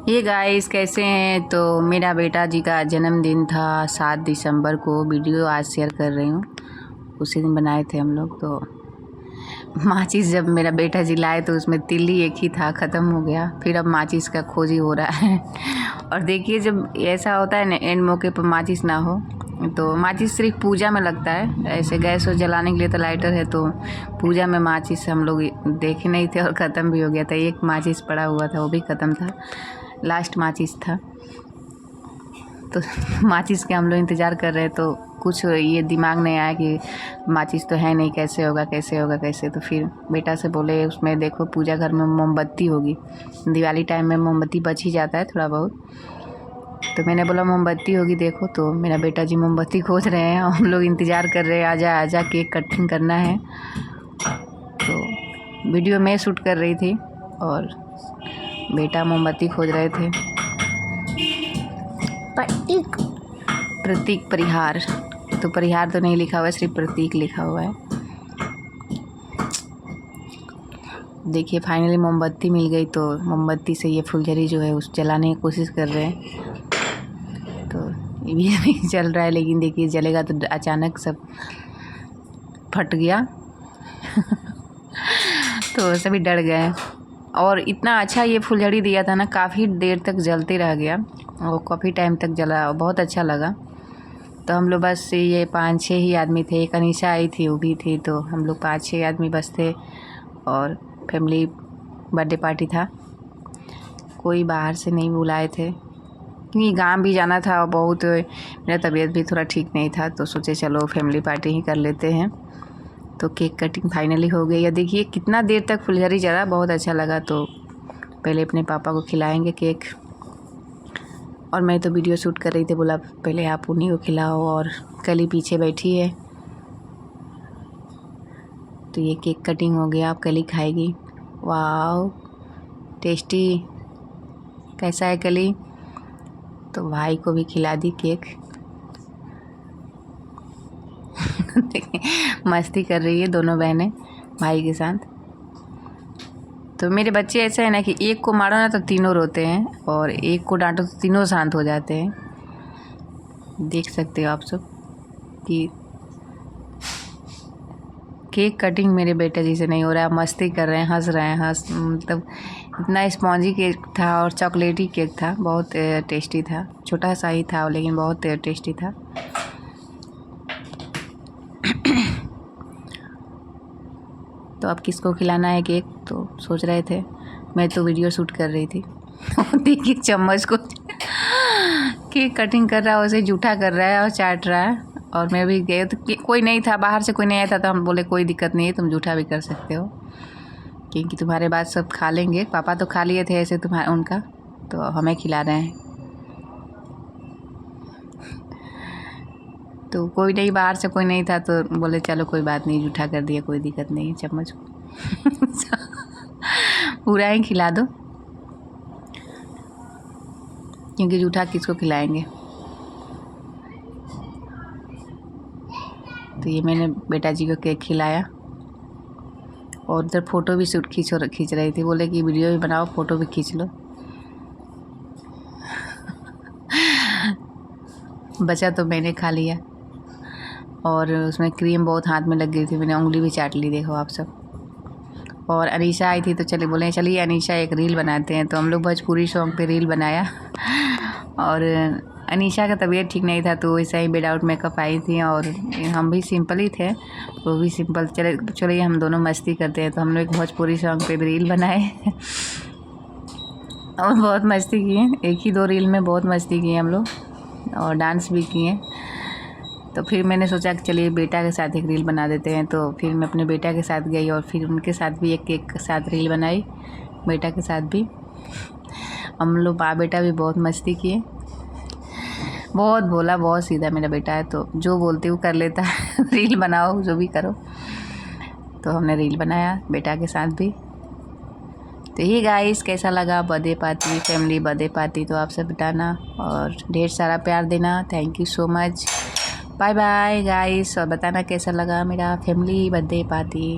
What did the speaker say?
ये गाइस कैसे हैं। तो मेरा बेटा जी का जन्मदिन था 7 दिसंबर को। वीडियो आज शेयर कर रही हूँ। उसी दिन बनाए थे हम लोग। तो माचिस जब मेरा बेटा जी लाए तो उसमें तिल्ली एक ही था, ख़त्म हो गया। फिर अब माचिस का खोज ही हो रहा है। और देखिए जब ऐसा होता है ना, एंड मौके पर माचिस ना हो तो माचिस सिर्फ पूजा में लगता है। ऐसे गैस और जलाने के लिए तो लाइटर है, तो पूजा में माचिस हम लोग देखे नहीं थे और ख़त्म भी हो गया था। एक माचिस पड़ा हुआ था, वो भी ख़त्म था, लास्ट माचिस था। तो माचिस के हम लोग इंतज़ार कर रहे हैं। तो कुछ ये दिमाग नहीं आया कि माचिस तो है नहीं, कैसे होगा कैसे होगा कैसे। तो फिर बेटा से बोले उसमें देखो पूजा घर में मोमबत्ती होगी, दिवाली टाइम में मोमबत्ती बच ही जाता है थोड़ा बहुत। तो मैंने बोला मोमबत्ती होगी देखो। तो मेरा बेटा जी मोमबत्ती खोज रहे हैं, हम लोग इंतज़ार कर रहे हैं आजा आजा केक कटिंग करना है। तो वीडियो मैं शूट कर रही थी और बेटा मोमबत्ती खोज रहे थे। प्रतीक परिहार, तो परिहार तो नहीं लिखा हुआ है, सिर्फ प्रतीक लिखा हुआ है। देखिए फाइनली मोमबत्ती मिल गई। तो मोमबत्ती से ये फुलझड़ी जो है उस जलाने की कोशिश कर रहे हैं। तो ये भी नहीं जल रहा है, लेकिन देखिए जलेगा तो अचानक सब फट गया। तो सभी डर गए। और इतना अच्छा ये फुलझड़ी दिया था ना, काफ़ी देर तक जलते रह गया और काफ़ी टाइम तक जला, बहुत अच्छा लगा। तो हम लोग बस ये 5-6 ही आदमी थे। एक अनीशा आई थी, वो भी थी। तो हम लोग 5-6 आदमी बस थे और फैमिली बर्थडे पार्टी था। कोई बाहर से नहीं बुलाए थे क्योंकि गांव भी जाना था और बहुत मेरा तबीयत भी थोड़ा ठीक नहीं था। तो सोचे चलो फैमिली पार्टी ही कर लेते हैं। तो केक कटिंग फाइनली हो गई है। देखिए कितना देर तक फुलझड़ी जला, बहुत अच्छा लगा। तो पहले अपने पापा को खिलाएंगे केक, और मैं तो वीडियो शूट कर रही थी, बोला पहले आप उन्हीं को खिलाओ। और कली पीछे बैठी है। तो ये केक कटिंग हो गया, अब कली खाएगी। वाह टेस्टी, कैसा है कली। तो भाई को भी खिला दी केक। देखिए मस्ती कर रही है दोनों बहनें भाई के साथ। तो मेरे बच्चे ऐसे हैं ना कि एक को मारो ना तो तीनों रोते हैं, और एक को डांटो तो तीनों शांत हो जाते हैं। देख सकते हो आप सब कि केक कटिंग मेरे बेटे जी से नहीं हो रहा है। मस्ती कर रहे हैं, हंस रहे हैं, मतलब इतना स्पॉन्जी केक था और चॉकलेटी केक था, बहुत टेस्टी था। छोटा सा ही था लेकिन बहुत टेस्टी था। तो अब किसको खिलाना है केक, तो सोच रहे थे। मैं तो वीडियो शूट कर रही थी। देखिए चम्मच को केक कटिंग कर रहा है, उसे जूठा कर रहा है और चाट रहा है। और मैं भी गए तो कोई नहीं था, बाहर से कोई नहीं आया था। तो हम बोले कोई दिक्कत नहीं है, तुम जूठा भी कर सकते हो क्योंकि तुम्हारे बाद सब खा लेंगे। पापा तो खा लिए थे ऐसे तुम्हारा उनका, तो हमें खिला रहे हैं। तो कोई नहीं, बाहर से कोई नहीं था। तो बोले चलो कोई बात नहीं, जूठा कर दिया, कोई दिक्कत नहीं, चम्मच पूरा ही खिला दो क्योंकि जूठा किसको खिलाएंगे। तो ये मैंने बेटा जी को केक खिलाया और उधर फ़ोटो भी शूट खींच रही थी। बोले कि वीडियो भी बनाओ, फ़ोटो भी खींच लो। बचा तो मैंने खा लिया और उसमें क्रीम बहुत हाथ में लग गई थी, मैंने उंगली भी चाट ली, देखो आप सब। और अनीशा आई थी तो चले बोले चलिए अनीशा एक रील बनाते हैं। तो हम लोग भोजपुरी सॉन्ग पे रील बनाया। और अनीशा का तबीयत ठीक नहीं था तो वैसा ही विदाउट मेकअप आई थी, और हम भी सिंपल ही थे, वो भी सिंपल। चलिए हम दोनों मस्ती करते हैं। तो हम लोग एक भोजपुरी सॉन्ग पे रील बनाए और बहुत मस्ती किए। 1 ही 2 रील में बहुत मस्ती किए हम लोग और डांस भी किए। तो फिर मैंने सोचा कि चलिए बेटा के साथ एक रील बना देते हैं। तो फिर मैं अपने बेटा के साथ गई और फिर उनके साथ भी एक केक के साथ रील बनाई, बेटा के साथ भी। हम लोग बाप बेटा भी बहुत मस्ती किए। बहुत भोला, बहुत सीधा मेरा बेटा है, तो जो बोलते वो कर लेता है। रील बनाओ, जो भी करो। तो हमने रील बनाया बेटा के साथ भी। तो ये गाइस कैसा लगा birthday party, family birthday party, तो आप सब बताना और ढेर सारा प्यार देना। Thank you so much. Bye bye guys, और बताना कैसा लगा मेरा फैमिली बर्थडे पार्टी।